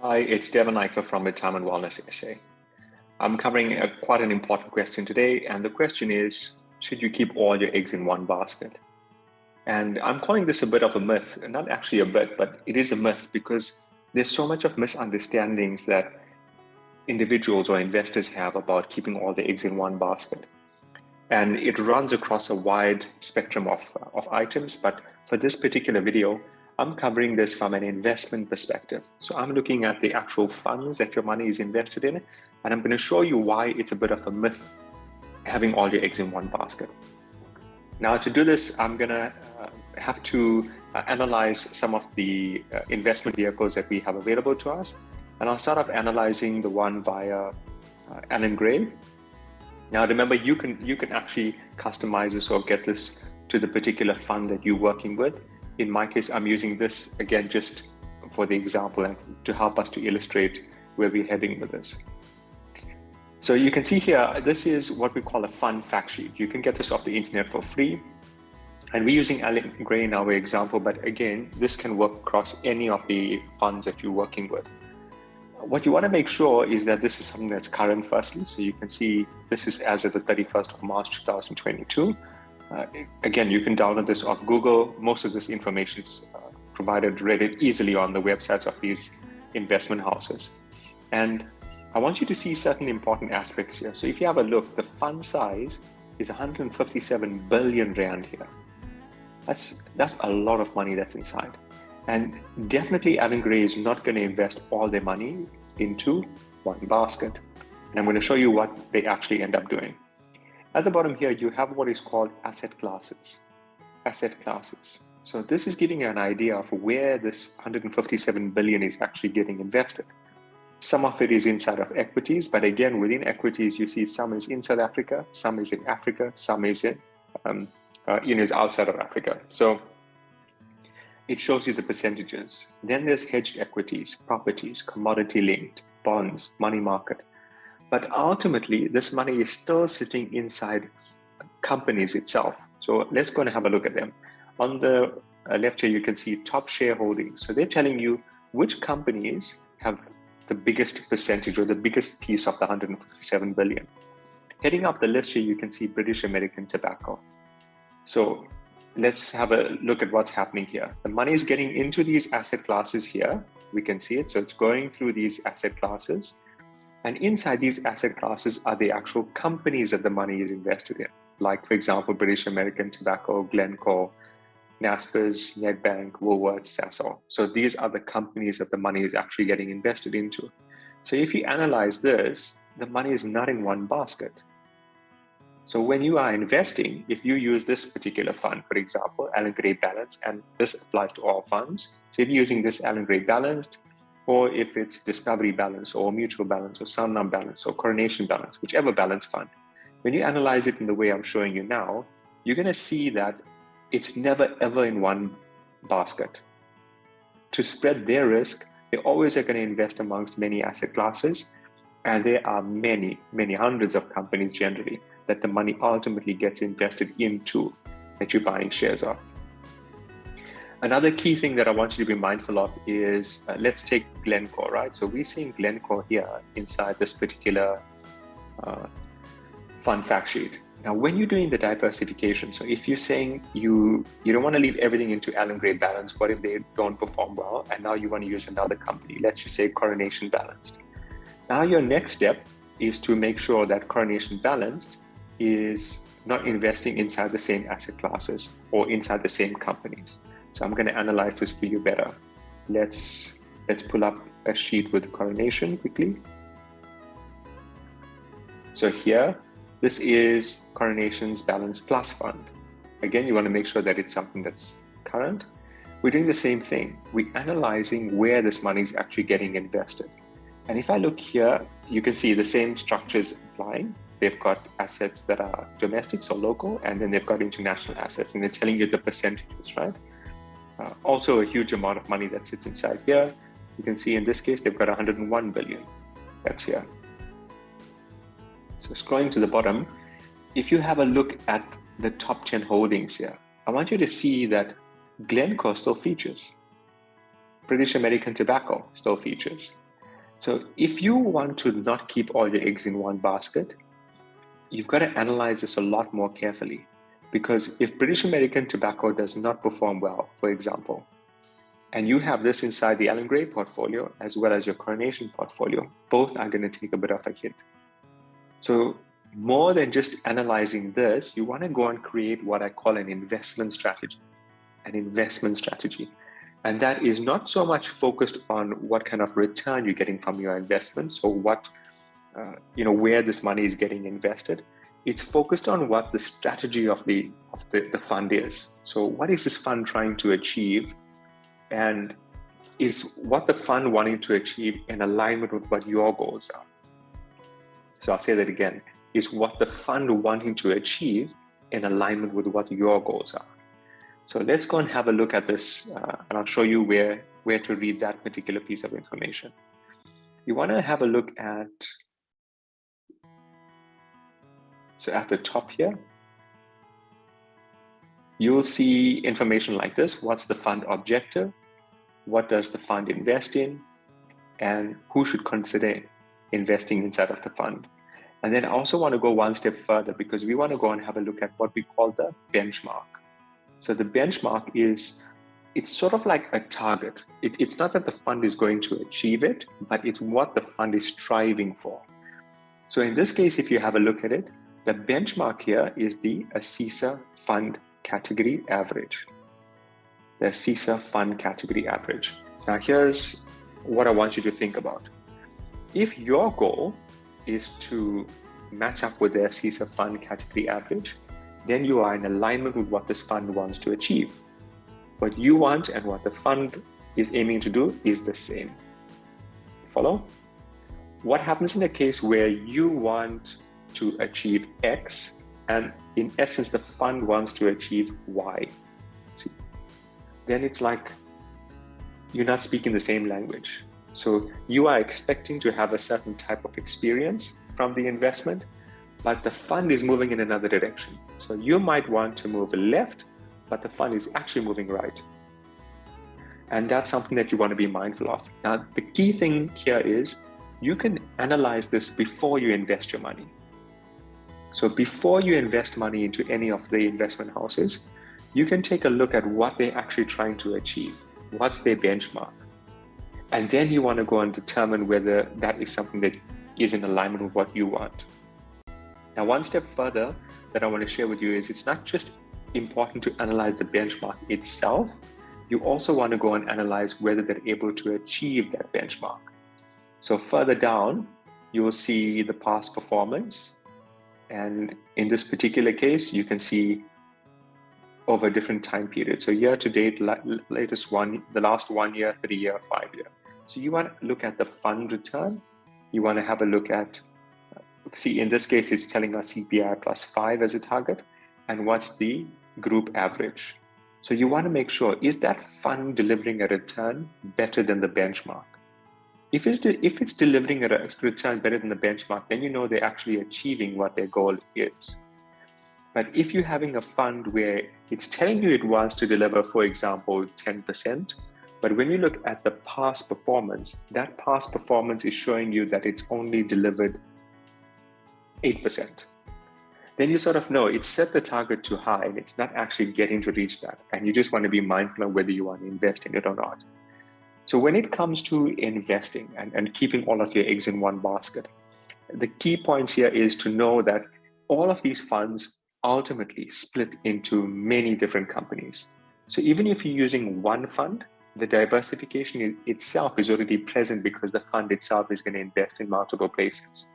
Hi, it's Devon Eichler from Retirement Wellness SA. I'm covering quite an important question today, and the question is, should you keep all your eggs in one basket? And I'm calling this a bit of a myth, not actually a bit, but it is a myth because there's so much of misunderstandings that individuals or investors have about keeping all the eggs in one basket. And it runs across a wide spectrum of items, but for this particular video, I'm covering this from an investment perspective. So I'm looking at the actual funds that your money is invested in, and I'm going to show you why it's a bit of a myth having all your eggs in one basket. Now, to do this, I'm going to have to analyze some of the investment vehicles that we have available to us. And I'll start off analyzing the one via Allan Gray. Now, remember, you can actually customize this or get this to the particular fund that you're working with. In my case, I'm using this again just for the example and to help us to illustrate where we're heading with this. So you can see here, this is what we call a fund fact sheet. You can get this off the internet for free. And we're using Allan Gray in our example, but again, this can work across any of the funds that you're working with. What you want to make sure is that this is something that's current firstly. So you can see this is as of the 31st of March 2022. Again, you can download this off Google. Most of this information is provided readily easily on the websites of these investment houses. And I want you to see certain important aspects here. So if you have a look, the fund size is 157 billion Rand here. That's a lot of money that's inside. And definitely Allan Gray is not going to invest all their money into one basket. And I'm going to show you what they actually end up doing. At the bottom here, you have what is called asset classes. Asset classes. So this is giving you an idea of where this 157 billion is actually getting invested. Some of it is inside of equities, but again, within equities, you see some is in South Africa, some is in Africa, some is is outside of Africa. So it shows you the percentages. Then there's hedged equities, properties, commodity linked, bonds, money market. But ultimately, this money is still sitting inside companies itself. So let's go and have a look at them. On the left here, you can see top shareholdings. So they're telling you which companies have the biggest percentage or the biggest piece of the 157 billion. Heading up the list here, you can see British American Tobacco. So let's have a look at what's happening here. The money is getting into these asset classes here. We can see it. So it's going through these asset classes. And inside these asset classes are the actual companies that the money is invested in. Like, for example, British American Tobacco, Glencore, Naspers, Nedbank, Woolworths, Sasol. So these are the companies that the money is actually getting invested into. So if you analyze this, the money is not in one basket. So when you are investing, if you use this particular fund, for example, Allan Gray Balanced, and this applies to all funds. So if you're using this Allan Gray Balanced, or if it's Discovery Balance or Mutual Balance or Sanlam Balance or Coronation Balance, whichever balance fund, when you analyze it in the way I'm showing you now, you're going to see that it's never ever in one basket. To spread their risk, they always are going to invest amongst many asset classes, and there are many, many hundreds of companies generally that the money ultimately gets invested into that you're buying shares of. Another key thing that I want you to be mindful of is, let's take Glencore, right? So we're seeing Glencore here inside this particular fund fact sheet. Now, when you're doing the diversification, so if you're saying you don't want to leave everything into Allan Gray Balanced, what if they don't perform well? And now you want to use another company, let's just say Coronation Balanced. Now your next step is to make sure that Coronation Balanced is not investing inside the same asset classes or inside the same companies. So I'm going to analyze this for you better. Let's pull up a sheet with Coronation quickly. So here, this is Coronation's Balance Plus Fund. Again, you want to make sure that it's something that's current. We're doing the same thing. We're analyzing where this money is actually getting invested. And if I look here, you can see the same structures applying. They've got assets that are domestic, so local, and then they've got international assets, and they're telling you the percentages, right? Also a huge amount of money that sits inside here. You can see in this case, they've got 101 billion that's here. So scrolling to the bottom, if you have a look at the top 10 holdings here, I want you to see that Glencore still features. British American Tobacco still features. So if you want to not keep all your eggs in one basket, you've got to analyze this a lot more carefully. Because if British American tobacco does not perform well, for example, and you have this inside the Allen Gray portfolio as well as your Coronation portfolio, both are going to take a bit of a hit. So more than just analyzing this, you want to go and create what I call an investment strategy. And that is not so much focused on what kind of return you're getting from your investments or what, where this money is getting invested. It's focused on what the strategy of the fund is. So what is this fund trying to achieve? And is what the fund wanting to achieve in alignment with what your goals are? So I'll say that again, is what the fund wanting to achieve in alignment with what your goals are? So let's go and have a look at this, and I'll show you where to read that particular piece of information. You want to have a look at, so at the top here, you'll see information like this. What's the fund objective? What does the fund invest in? And who should consider investing inside of the fund? And then I also want to go one step further because we want to go and have a look at what we call the benchmark. So the benchmark it's sort of like a target. It's not that the fund is going to achieve it, but it's what the fund is striving for. So in this case, if you have a look at it, the benchmark here is the ACISA fund category average. The ACISA fund category average. Now here's what I want you to think about. If your goal is to match up with the ACISA fund category average, then you are in alignment with what this fund wants to achieve. What you want and what the fund is aiming to do is the same. Follow? What happens in a case where you want to achieve X and in essence the fund wants to achieve Y? See? Then it's like you're not speaking the same language. So you are expecting to have a certain type of experience from the investment, but the fund is moving in another direction. So you might want to move left, but the fund is actually moving right. And that's something that you want to be mindful of. Now, the key thing here is you can analyze this before you invest your money. So before you invest money into any of the investment houses, you can take a look at what they're actually trying to achieve. What's their benchmark? And then you want to go and determine whether that is something that is in alignment with what you want. Now, one step further that I want to share with you is it's not just important to analyze the benchmark itself, you also want to go and analyze whether they're able to achieve that benchmark. So further down, you will see the past performance. And in this particular case, you can see over different time periods. So year to date, the last 1 year, 3 year, 5 year. So you want to look at the fund return. You want to have a look at, see, in this case, it's telling us CPI plus 5 as a target. And what's the group average? So you want to make sure, is that fund delivering a return better than the benchmark? If it's delivering a return better than the benchmark, then you know they're actually achieving what their goal is. But if you're having a fund where it's telling you it wants to deliver, for example, 10%, but when you look at the past performance, that past performance is showing you that it's only delivered 8%. Then you sort of know it's set the target too high and it's not actually getting to reach that. And you just want to be mindful of whether you want to invest in it or not. So when it comes to investing and keeping all of your eggs in one basket, the key points here is to know that all of these funds ultimately split into many different companies. So even if you're using one fund, the diversification itself is already present because the fund itself is going to invest in multiple places.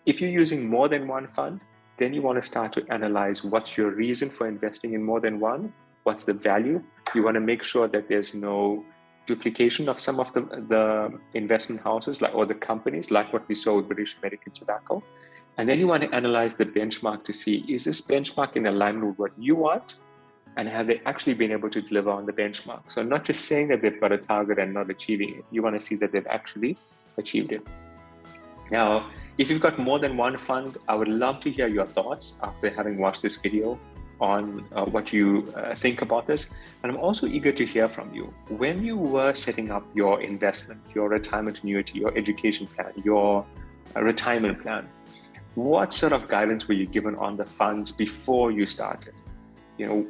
If you're using more than one fund, then you want to start to analyze what's your reason for investing in more than one, what's the value. You want to make sure that there's no duplication of some of the investment houses or the companies, like what we saw with British American Tobacco. And then you want to analyze the benchmark to see, is this benchmark in alignment with what you want? And have they actually been able to deliver on the benchmark? So not just saying that they've got a target and not achieving it. You want to see that they've actually achieved it. Now, if you've got more than one fund, I would love to hear your thoughts after having watched this video. on what you think about this. And I'm also eager to hear from you. When you were setting up your investment, your retirement annuity, your education plan, your retirement plan, what sort of guidance were you given on the funds before you started? You know,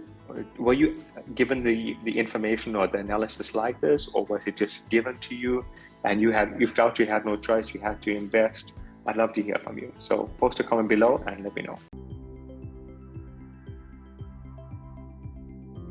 were you given the information or the analysis like this, or was it just given to you and you felt you had no choice, you had to invest? I'd love to hear from you. So post a comment below and let me know.